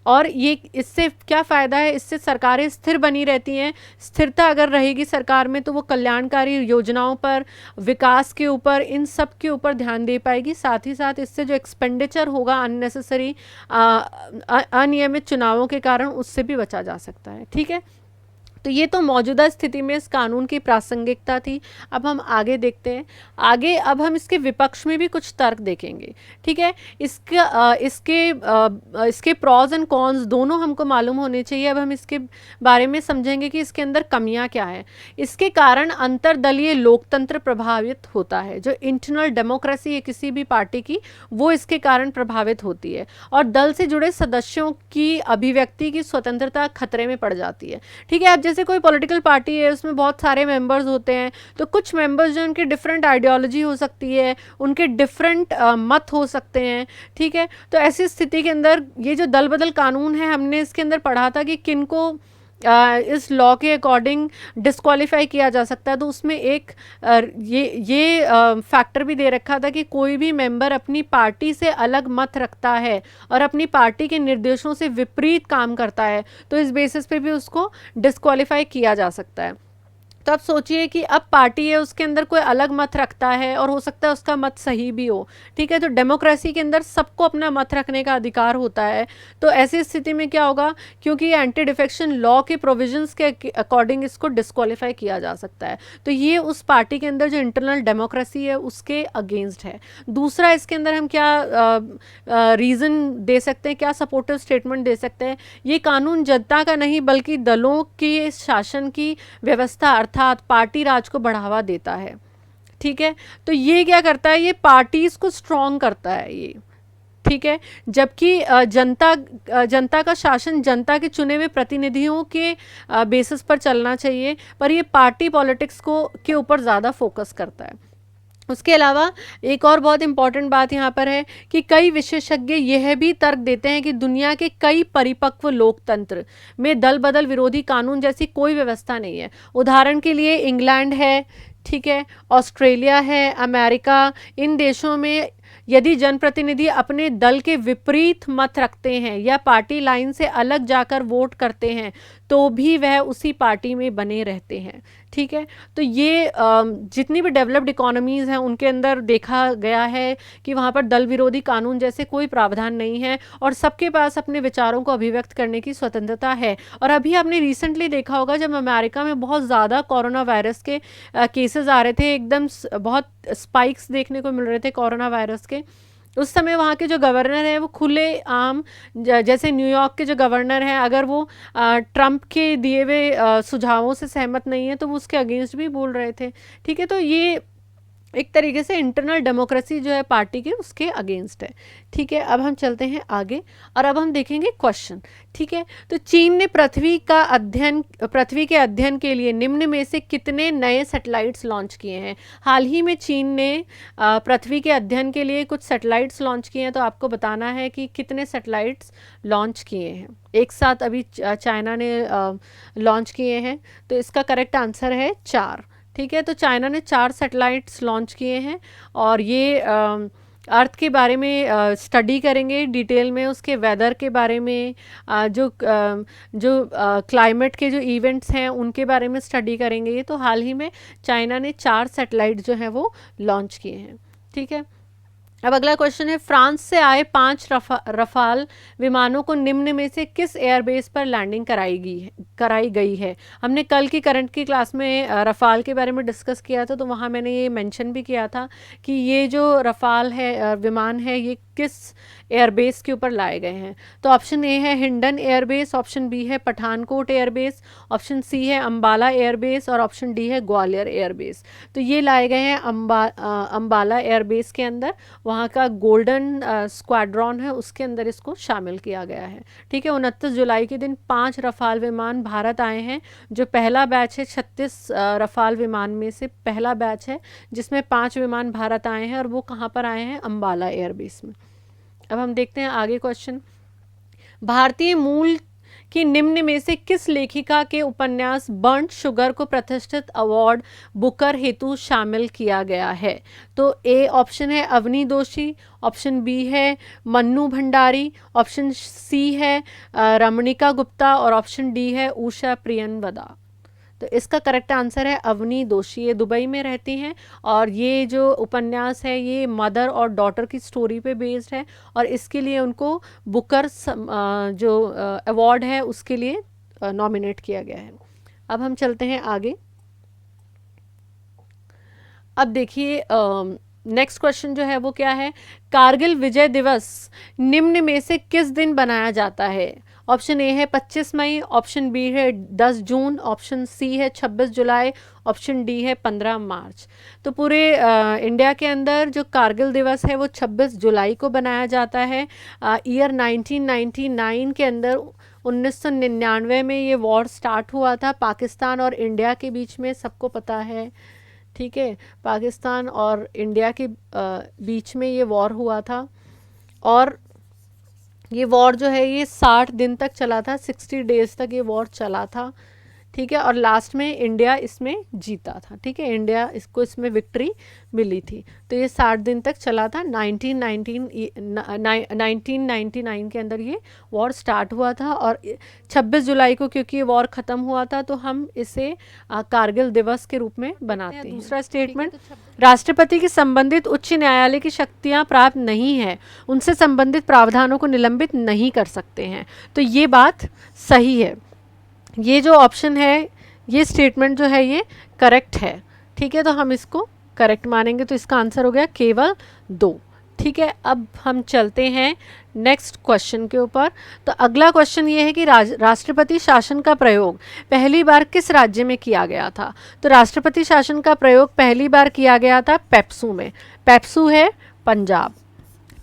और ये इससे क्या फ़ायदा है, इससे सरकारें स्थिर बनी रहती हैं। स्थिरता अगर रहेगी सरकार में तो वो कल्याणकारी योजनाओं पर, विकास के ऊपर, इन सब के ऊपर ध्यान दे पाएगी। साथ ही साथ इससे जो एक्सपेंडिचर होगा अननेसेसरी अनियमित चुनावों के कारण, उससे भी बचा जा सकता है। ठीक है। तो ये तो मौजूदा स्थिति में इस कानून की प्रासंगिकता थी। अब हम आगे देखते हैं। आगे अब हम इसके विपक्ष में भी कुछ तर्क देखेंगे। ठीक है। इसके प्रॉज एंड कॉन्स दोनों हमको मालूम होने चाहिए। अब हम इसके बारे में समझेंगे कि इसके अंदर कमियां क्या है। इसके कारण अंतर्दलीय लोकतंत्र प्रभावित होता है। जो इंटरनल डेमोक्रेसी है किसी भी पार्टी की, वो इसके कारण प्रभावित होती है, और दल से जुड़े सदस्यों की अभिव्यक्ति की स्वतंत्रता खतरे में पड़ जाती है। ठीक है। अब जैसे कोई पॉलिटिकल पार्टी है, उसमें बहुत सारे मेंबर्स होते हैं, तो कुछ मेंबर्स जो उनके डिफरेंट आइडियोलॉजी हो सकती है, उनके डिफरेंट मत हो सकते हैं। ठीक है। तो ऐसी स्थिति के अंदर ये जो दल बदल कानून है, हमने इसके अंदर पढ़ा था कि किनको इस लॉ के अकॉर्डिंग डिस्क्वालीफाई किया जा सकता है। तो उसमें एक ये फैक्टर भी दे रखा था कि कोई भी मेंबर अपनी पार्टी से अलग मत रखता है और अपनी पार्टी के निर्देशों से विपरीत काम करता है, तो इस बेसिस पे भी उसको डिस्क्वालीफाई किया जा सकता है। तो आप सोचिए कि अब पार्टी है, उसके अंदर कोई अलग मत रखता है, और हो सकता है उसका मत सही भी हो। ठीक है। तो डेमोक्रेसी के अंदर सबको अपना मत रखने का अधिकार होता है। तो ऐसी स्थिति में क्या होगा, क्योंकि ये एंटी डिफेक्शन लॉ के प्रोविजंस के अकॉर्डिंग इसको डिस्क्वालीफाई किया जा सकता है। तो ये उस पार्टी के अंदर जो इंटरनल डेमोक्रेसी है उसके अगेंस्ट है। दूसरा, इसके अंदर हम क्या रीज़न दे सकते हैं, क्या सपोर्टिव स्टेटमेंट दे सकते हैं, ये कानून जनता का नहीं बल्कि दलों के शासन की व्यवस्था अर्थात पार्टी राज को बढ़ावा देता है। ठीक है। तो ये क्या करता है, ये पार्टीज को स्ट्रॉन्ग करता है ये। ठीक है। जबकि जनता का शासन जनता के चुने हुए प्रतिनिधियों के बेसिस पर चलना चाहिए, पर ये पार्टी पॉलिटिक्स के ऊपर ज़्यादा फोकस करता है। उसके अलावा एक और बहुत इंपॉर्टेंट बात यहाँ पर है कि कई विशेषज्ञ यह भी तर्क देते हैं कि दुनिया के कई परिपक्व लोकतंत्र में दल बदल विरोधी कानून जैसी कोई व्यवस्था नहीं है। उदाहरण के लिए इंग्लैंड है, ठीक है, ऑस्ट्रेलिया है, अमेरिका, इन देशों में यदि जनप्रतिनिधि अपने दल के विपरीत मत रखते हैं या पार्टी लाइन से अलग जाकर वोट करते हैं तो भी वह उसी पार्टी में बने रहते हैं। ठीक है, तो ये जितनी भी डेवलप्ड इकोनॉमीज़ हैं उनके अंदर देखा गया है कि वहाँ पर दल विरोधी कानून जैसे कोई प्रावधान नहीं है और सबके पास अपने विचारों को अभिव्यक्त करने की स्वतंत्रता है। और अभी आपने रिसेंटली देखा होगा जब अमेरिका में बहुत ज़्यादा कोरोना वायरस के केसेस आ रहे थे, एकदम बहुत स्पाइक्स देखने को मिल रहे थे कोरोना वायरस के, उस समय वहाँ के जो गवर्नर हैं वो खुले आम जैसे न्यूयॉर्क के जो गवर्नर हैं, अगर वो ट्रंप के दिए हुए सुझावों से सहमत नहीं है तो वो उसके अगेंस्ट भी बोल रहे थे। ठीक है, तो ये एक तरीके से इंटरनल डेमोक्रेसी जो है पार्टी के, उसके अगेंस्ट है। ठीक है, अब हम चलते हैं आगे और अब हम देखेंगे क्वेश्चन। ठीक है, तो चीन ने पृथ्वी के अध्ययन के लिए निम्न में से कितने नए सैटेलाइट्स लॉन्च किए हैं? हाल ही में चीन ने पृथ्वी के अध्ययन के लिए कुछ सैटेलाइट्स लॉन्च किए हैं, तो आपको बताना है कि कितने सैटेलाइट्स लॉन्च किए हैं एक साथ अभी चाइना ने लॉन्च किए हैं। तो इसका करेक्ट आंसर है 4। ठीक है, तो चाइना ने 4 सैटेलाइट्स लॉन्च किए हैं और ये अर्थ के बारे में स्टडी करेंगे डिटेल में, उसके वेदर के बारे में, जो क्लाइमेट के जो इवेंट्स हैं उनके बारे में स्टडी करेंगे। ये तो हाल ही में चाइना ने 4 सैटेलाइट जो हैं वो लॉन्च किए हैं। ठीक है, अब अगला क्वेश्चन है, फ्रांस से आए 5 रफाल विमानों को निम्न में से किस एयरबेस पर लैंडिंग कराई गई है? हमने कल की करंट की क्लास में रफाल के बारे में डिस्कस किया था, तो वहाँ मैंने ये मेंशन भी किया था कि ये जो रफाल है विमान है ये किस एयरबेस के ऊपर लाए गए हैं। तो ऑप्शन ए है हिंडन एयरबेस, ऑप्शन बी है पठानकोट एयरबेस, ऑप्शन सी है अंबाला एयरबेस और ऑप्शन डी है ग्वालियर एयरबेस। तो ये लाए गए हैं अंबाला एयरबेस के अंदर, वहाँ का गोल्डन स्क्वाड्रॉन है उसके अंदर इसको शामिल किया गया है। ठीक है, 29 जुलाई के दिन 5 रफाल विमान भारत आए हैं, जो पहला बैच है 36 रफाल विमान में से पहला बैच है जिसमें 5 विमान भारत आए हैं और वो कहाँ पर आए हैं? अंबाला एयरबेस में। अब हम देखते हैं आगे क्वेश्चन, भारतीय मूल कि निम्न में से किस लेखिका के उपन्यास बर्न्ट शुगर को प्रतिष्ठित अवार्ड बुकर हेतु शामिल किया गया है? तो ए ऑप्शन है अवनी दोषी, ऑप्शन बी है मन्नू भंडारी, ऑप्शन सी है रमणिका गुप्ता और ऑप्शन डी है उषा प्रियनवदा। तो इसका करेक्ट आंसर है अवनी दोषी। ये दुबई में रहती हैं और ये जो उपन्यास है ये मदर और डॉटर की स्टोरी पे बेस्ड है और इसके लिए उनको बुकर जो अवार्ड है उसके लिए नॉमिनेट किया गया है। अब हम चलते हैं आगे। अब देखिए नेक्स्ट क्वेश्चन जो है वो क्या है, कारगिल विजय दिवस निम्न में से किस दिन बनाया जाता है? ऑप्शन ए है 25 मई, ऑप्शन बी है 10 जून, ऑप्शन सी है 26 जुलाई, ऑप्शन डी है 15 मार्च। तो पूरे इंडिया के अंदर जो कारगिल दिवस है वो 26 जुलाई को बनाया जाता है। ईयर 1999 के अंदर 1999 में ये वॉर स्टार्ट हुआ था पाकिस्तान और इंडिया के बीच में, सबको पता है। ठीक है, पाकिस्तान और इंडिया के बीच में ये वॉर हुआ था और ये वॉर जो है ये 60 दिन तक चला था, 60 डेज तक ये वॉर चला था। ठीक है, और लास्ट में इंडिया इसमें जीता था। ठीक है, इंडिया इसको इसमें विक्ट्री मिली थी। तो ये 60 दिन तक चला था। 1999 के अंदर ये वॉर स्टार्ट हुआ था और 26 जुलाई को क्योंकि ये वॉर ख़त्म हुआ था तो हम इसे कारगिल दिवस के रूप में बनाते हैं। दूसरा स्टेटमेंट, राष्ट्रपति की संबंधित उच्च न्यायालय की शक्तियाँ प्राप्त नहीं है, उनसे संबंधित प्रावधानों को निलंबित नहीं कर सकते हैं। तो ये बात सही है, ये जो ऑप्शन है ये स्टेटमेंट जो है ये करेक्ट है। ठीक है, तो हम इसको करेक्ट मानेंगे, तो इसका आंसर हो गया केवल 2। ठीक है, अब हम चलते हैं नेक्स्ट क्वेश्चन के ऊपर। तो अगला क्वेश्चन ये है कि राष्ट्रपति शासन का प्रयोग पहली बार किस राज्य में किया गया था? तो राष्ट्रपति शासन का प्रयोग पहली बार किया गया था पेप्सू में। पेप्सू है पंजाब।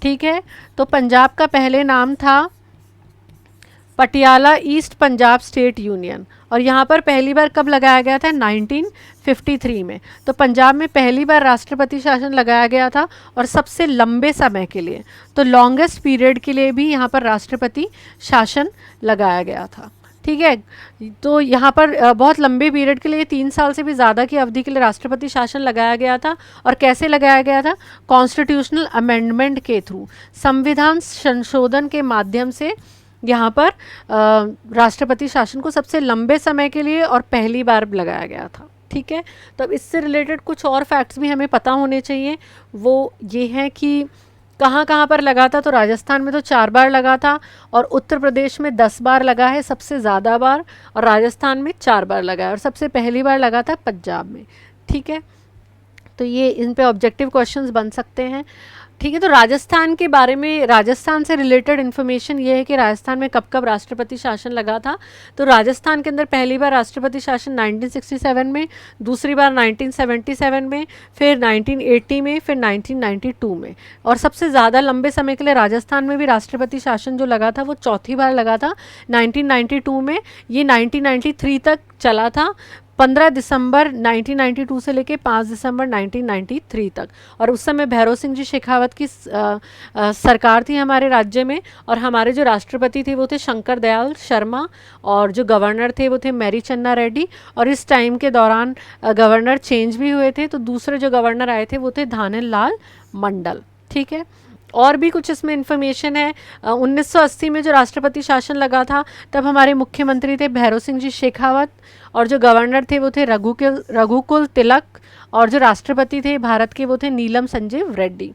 ठीक है, तो पंजाब का पहले नाम था Patiala east Punjab state union और यहाँ पर पहली बार कब लगाया गया था? 1953 में। तो पंजाब में पहली बार राष्ट्रपति शासन लगाया गया था और सबसे लंबे समय के लिए, तो लॉन्गेस्ट पीरियड के लिए भी यहाँ पर राष्ट्रपति शासन लगाया गया था। ठीक है। तो यहाँ पर बहुत लंबे पीरियड के लिए 3 साल से भी ज़्यादा की अवधि के लिए राष्ट्रपति शासन लगाया गया था। और कैसे लगाया गया था? कॉन्स्टिट्यूशनल अमेंडमेंट के थ्रू, संविधान संशोधन के माध्यम से यहाँ पर राष्ट्रपति शासन को सबसे लंबे समय के लिए और पहली बार लगाया गया था। ठीक है। तो अब इससे रिलेटेड कुछ और फैक्ट्स भी हमें पता होने चाहिए। वो ये हैं कि कहाँ कहाँ पर लगा था। तो राजस्थान में तो 4 बार लगा था, और उत्तर प्रदेश में 10 बार लगा है सबसे ज़्यादा बार, और राजस्थान में 4 बार लगा है, और सबसे पहली बार लगा था पंजाब में। ठीक है। तो ये इन पे ऑब्जेक्टिव क्वेश्चंस बन सकते हैं। ठीक है। तो राजस्थान के बारे में, राजस्थान से रिलेटेड इन्फॉर्मेशन ये है कि राजस्थान में कब कब राष्ट्रपति शासन लगा था। तो राजस्थान के अंदर पहली बार राष्ट्रपति शासन 1967 में, दूसरी बार 1977 में, फिर 1980 में, फिर 1992 में, और सबसे ज़्यादा लंबे समय के लिए राजस्थान में भी राष्ट्रपति शासन जो लगा था वो चौथी बार लगा था 1992 में। ये 1993 तक चला था, 15 दिसंबर 1992 से लेके 5 दिसंबर 1993 तक। और उस समय भैरव सिंह जी शेखावत की सरकार थी हमारे राज्य में, और हमारे जो राष्ट्रपति थे वो थे शंकर दयाल शर्मा, और जो गवर्नर थे वो थे मैरी चन्ना रेड्डी। और इस टाइम के दौरान गवर्नर चेंज भी हुए थे। तो दूसरे जो गवर्नर आए थे वो थे धानन लाल मंडल। ठीक है। और भी कुछ इसमें इन्फॉर्मेशन है। 1980 में जो राष्ट्रपति शासन लगा था तब हमारे मुख्यमंत्री थे भैरव सिंह जी शेखावत, और जो गवर्नर थे वो थे रघुकुल तिलक, और जो राष्ट्रपति थे भारत के वो थे नीलम संजीव रेड्डी।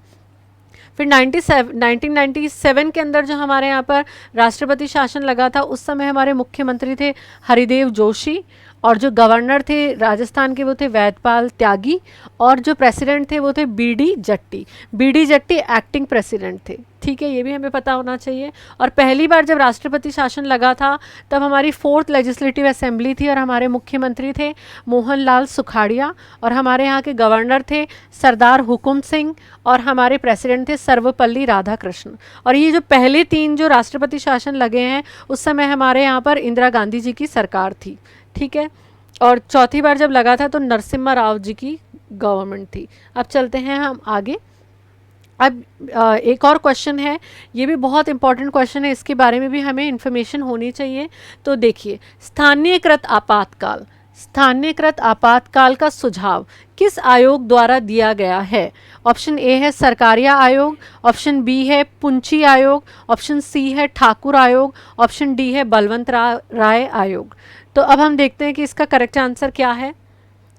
फिर 1997 के अंदर जो हमारे यहाँ पर राष्ट्रपति शासन लगा था उस समय हमारे मुख्यमंत्री थे हरिदेव जोशी, और जो गवर्नर थे राजस्थान के वो थे वैद्यपाल त्यागी, और जो प्रेसिडेंट थे वो थे बीडी जट्टी एक्टिंग प्रेसिडेंट थे। ठीक है। ये भी हमें पता होना चाहिए। और पहली बार जब राष्ट्रपति शासन लगा था तब हमारी 4th लेजिस्लेटिव असेंबली थी, और हमारे मुख्यमंत्री थे मोहन लाल सुखाड़िया, और हमारे यहाँ के गवर्नर थे सरदार हुकुम सिंह, और हमारे प्रेसिडेंट थे सर्वपल्ली राधाकृष्ण। और ये जो पहले 3 जो राष्ट्रपति शासन लगे हैं उस समय हमारे यहाँ पर इंदिरा गांधी जी की सरकार थी। ठीक है। और चौथी बार जब लगा था तो नरसिम्हा राव जी की गवर्नमेंट थी। अब चलते हैं हम आगे। अब एक और क्वेश्चन है, ये भी बहुत इंपॉर्टेंट क्वेश्चन है, इसके बारे में भी हमें इन्फॉर्मेशन होनी चाहिए। तो देखिए, स्थानीयकृत आपातकाल का सुझाव किस आयोग द्वारा दिया गया है? ऑप्शन ए है सरकारिया आयोग, ऑप्शन बी है पुंची आयोग, ऑप्शन सी है ठाकुर आयोग, ऑप्शन डी है बलवंत राय आयोग। तो अब हम देखते हैं कि इसका करेक्ट आंसर क्या है।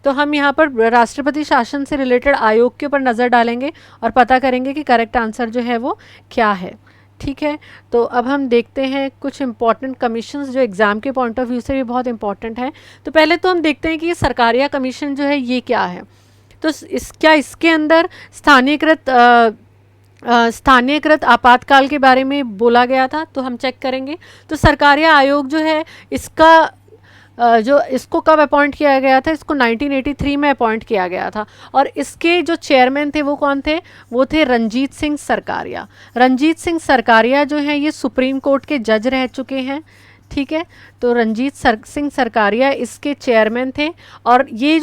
तो हम यहाँ पर राष्ट्रपति शासन से रिलेटेड आयोग के ऊपर नज़र डालेंगे और पता करेंगे कि करेक्ट आंसर जो है वो क्या है। ठीक है। तो अब हम देखते हैं कुछ इंपॉर्टेंट कमीशंस जो एग्ज़ाम के पॉइंट ऑफ व्यू से भी बहुत इंपॉर्टेंट है। तो पहले तो हम देखते हैं कि ये सरकारिया कमीशन जो है ये क्या है। तो क्या इसके अंदर स्थानीयकृत आपातकाल के बारे में बोला गया था? तो हम चेक करेंगे। तो सरकारिया आयोग जो है इसको कब अपॉइंट किया गया था? इसको 1983 में अपॉइंट किया गया था, और इसके जो चेयरमैन थे वो कौन थे? वो थे रंजीत सिंह सरकारिया जो हैं ये सुप्रीम कोर्ट के जज रह चुके हैं। ठीक है। तो रंजीत सिंह सरकारिया इसके चेयरमैन थे। और ये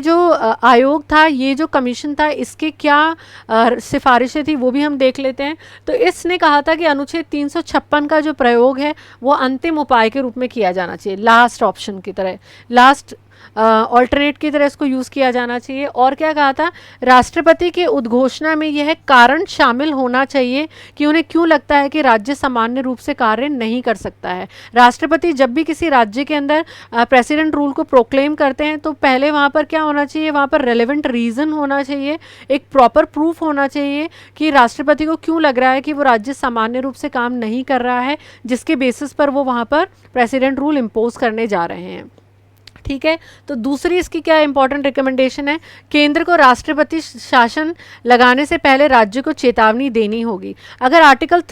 जो आयोग था, ये जो कमीशन था, इसके क्या सिफारिशें थी वो भी हम देख लेते हैं। तो इसने कहा था कि अनुच्छेद 356 का जो प्रयोग है वो अंतिम उपाय के रूप में किया जाना चाहिए, लास्ट ऑप्शन की तरह, लास्ट ऑल्टरनेट की तरह इसको यूज़ किया जाना चाहिए। और क्या कहा था? राष्ट्रपति के उद्घोषणा में यह कारण शामिल होना चाहिए कि उन्हें क्यों लगता है कि राज्य सामान्य रूप से कार्य नहीं कर सकता है। राष्ट्रपति जब भी किसी राज्य के अंदर प्रेसिडेंट रूल को प्रोक्लेम करते हैं तो पहले वहाँ पर क्या होना चाहिए? वहाँ पर रेलेवेंट रीज़न होना चाहिए, एक प्रॉपर प्रूफ होना चाहिए कि राष्ट्रपति को क्यों लग रहा है कि वो राज्य सामान्य रूप से काम नहीं कर रहा है, जिसके बेसिस पर वो वहाँ पर प्रेसिडेंट रूल इम्पोज करने जा रहे हैं। ठीक है। तो दूसरी इसकी क्या इंपॉर्टेंट रिकमेंडेशन है? केंद्र को राष्ट्रपति शासन लगाने से पहले राज्य को चेतावनी देनी होगी। अगर आर्टिकल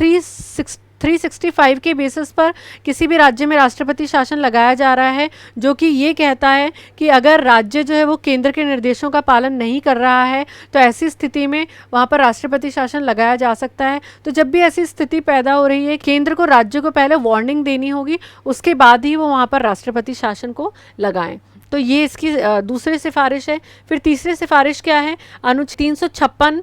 365 के बेसिस पर किसी भी राज्य में राष्ट्रपति शासन लगाया जा रहा है जो कि ये कहता है कि अगर राज्य जो है वो केंद्र के निर्देशों का पालन नहीं कर रहा है तो ऐसी स्थिति में वहाँ पर राष्ट्रपति शासन लगाया जा सकता है। तो जब भी ऐसी स्थिति पैदा हो रही है, केंद्र को राज्य को पहले वार्निंग देनी होगी, उसके बाद ही वो वहाँ पर राष्ट्रपति शासन को लगाएं। तो ये इसकी दूसरी सिफारिश है। फिर तीसरी सिफारिश क्या है? अनुच्छेद 356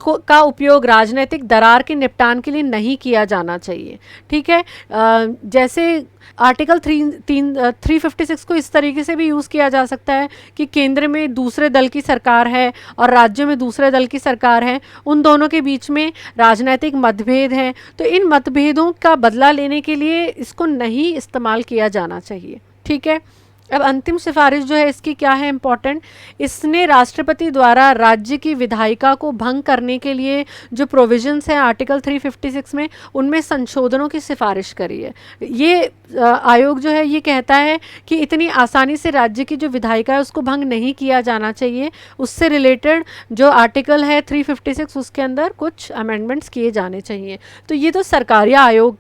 का उपयोग राजनीतिक दरार के निपटान के लिए नहीं किया जाना चाहिए। ठीक है, जैसे आर्टिकल 356 को इस तरीके से भी यूज़ किया जा सकता है कि केंद्र में दूसरे दल की सरकार है और राज्य में दूसरे दल की सरकार है, उन दोनों के बीच में राजनीतिक मतभेद हैं, तो इन मतभेदों का बदला लेने के लिए इसको नहीं इस्तेमाल किया जाना चाहिए। ठीक है, अब अंतिम सिफारिश जो है इसकी क्या है इम्पॉर्टेंट, इसने राष्ट्रपति द्वारा राज्य की विधायिका को भंग करने के लिए जो प्रोविजंस हैं आर्टिकल 356 में, उनमें संशोधनों की सिफारिश करी है। ये आयोग जो है ये कहता है कि इतनी आसानी से राज्य की जो विधायिका है उसको भंग नहीं किया जाना चाहिए, उससे रिलेटेड जो आर्टिकल है 356 उसके अंदर कुछ अमेंडमेंट्स किए जाने चाहिए। तो ये तो सरकारी आयोग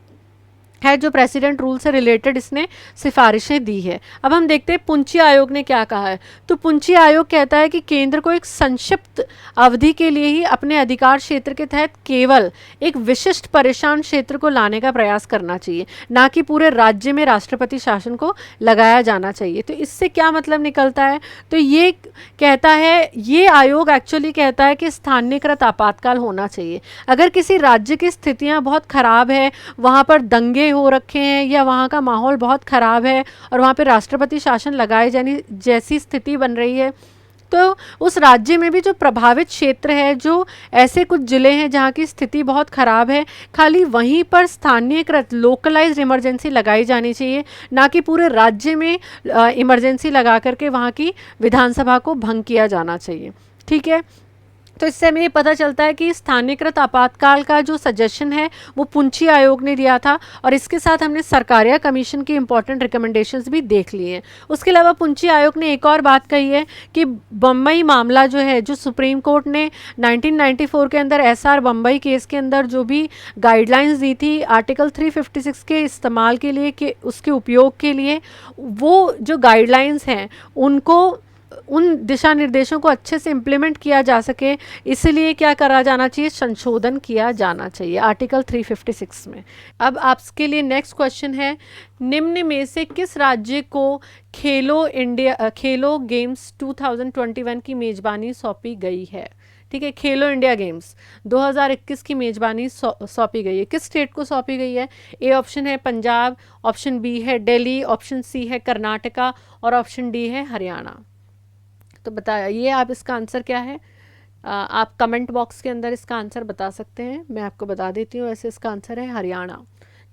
है जो प्रेसिडेंट रूल से रिलेटेड इसने सिफारिशें दी है। अब हम देखते हैं पुंची आयोग ने क्या कहा है। तो पुंची आयोग कहता है कि केंद्र को एक संक्षिप्त अवधि के लिए ही अपने अधिकार क्षेत्र के तहत केवल एक विशिष्ट परेशान क्षेत्र को लाने का प्रयास करना चाहिए, ना कि पूरे राज्य में राष्ट्रपति शासन को लगाया जाना चाहिए। तो इससे क्या मतलब निकलता है, तो ये कहता है, ये आयोग एक्चुअली कहता है कि स्थानीयकृत आपातकाल होना चाहिए। अगर किसी राज्य की स्थितियाँ बहुत ख़राब है, वहाँ पर दंगे हो रखे हैं या वहाँ का माहौल बहुत ख़राब है और वहाँ पे राष्ट्रपति शासन लगाए जाने जैसी स्थिति बन रही है, तो उस राज्य में भी जो प्रभावित क्षेत्र है, जो ऐसे कुछ ज़िले हैं जहाँ की स्थिति बहुत ख़राब है, खाली वहीं पर स्थानीयकृत लोकलाइज्ड इमरजेंसी लगाई जानी चाहिए, ना कि पूरे राज्य में इमरजेंसी लगा करके वहाँ की विधानसभा को भंग किया जाना चाहिए। ठीक है, तो इससे हमें ये पता चलता है कि स्थानीयकृत आपातकाल का जो सजेशन है वो पुंची आयोग ने दिया था, और इसके साथ हमने सरकारिया कमीशन की इंपॉर्टेंट रिकमेंडेशंस भी देख लिए हैं। उसके अलावा पुंची आयोग ने एक और बात कही है कि बम्बई मामला जो है, जो सुप्रीम कोर्ट ने 1994 के अंदर एसआर बम्बई केस के अंदर जो भी गाइडलाइंस दी थी आर्टिकल 356 के इस्तेमाल के लिए, कि उसके उपयोग के लिए, वो जो गाइडलाइंस हैं उनको, उन दिशा निर्देशों को अच्छे से इम्प्लीमेंट किया जा सके, इसलिए क्या करा जाना चाहिए, संशोधन किया जाना चाहिए आर्टिकल 356 में। अब आपके लिए नेक्स्ट क्वेश्चन है, निम्न में से किस राज्य को खेलो गेम्स 2021 की मेज़बानी सौंपी गई है। ठीक है, खेलो इंडिया गेम्स 2021 की मेज़बानी सौंपी गई है, किस स्टेट को सौंपी गई है। ए ऑप्शन है पंजाब, ऑप्शन बी है दिल्ली, ऑप्शन सी है कर्नाटका और ऑप्शन डी है हरियाणा। तो बताइए आप इसका आंसर क्या है। आप कमेंट बॉक्स के अंदर इसका आंसर बता सकते हैं, मैं आपको बता देती हूँ। वैसे इसका आंसर है हरियाणा।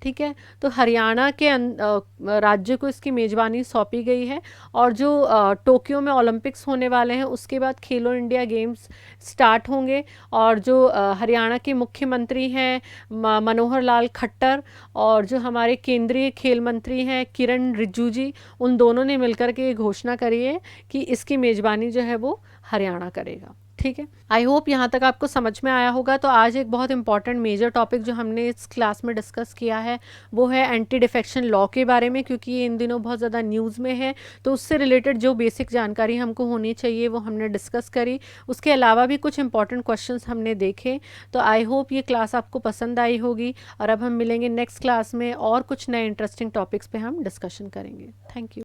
ठीक है, तो हरियाणा के राज्य को इसकी मेज़बानी सौंपी गई है, और जो टोक्यो में ओलंपिक्स होने वाले हैं उसके बाद खेलो इंडिया गेम्स स्टार्ट होंगे, और जो हरियाणा के मुख्यमंत्री हैं मनोहर लाल खट्टर, और जो हमारे केंद्रीय खेल मंत्री हैं किरण रिजिजू जी, उन दोनों ने मिलकर के ये घोषणा करी है कि इसकी मेज़बानी जो है वो हरियाणा करेगा। ठीक है, आई होप यहाँ तक आपको समझ में आया होगा। तो आज एक बहुत इंपॉर्टेंट मेजर टॉपिक जो हमने इस क्लास में डिस्कस किया है वो है एंटी डिफेक्शन लॉ के बारे में, क्योंकि ये इन दिनों बहुत ज़्यादा न्यूज़ में है, तो उससे रिलेटेड जो बेसिक जानकारी हमको होनी चाहिए वो हमने डिस्कस करी। उसके अलावा भी कुछ इंपॉर्टेंट क्वेश्चंस हमने देखे। तो आई होप ये क्लास आपको पसंद आई होगी, और अब हम मिलेंगे नेक्स्ट क्लास में और कुछ नए इंटरेस्टिंग टॉपिक्स पे हम डिस्कशन करेंगे। Thank you.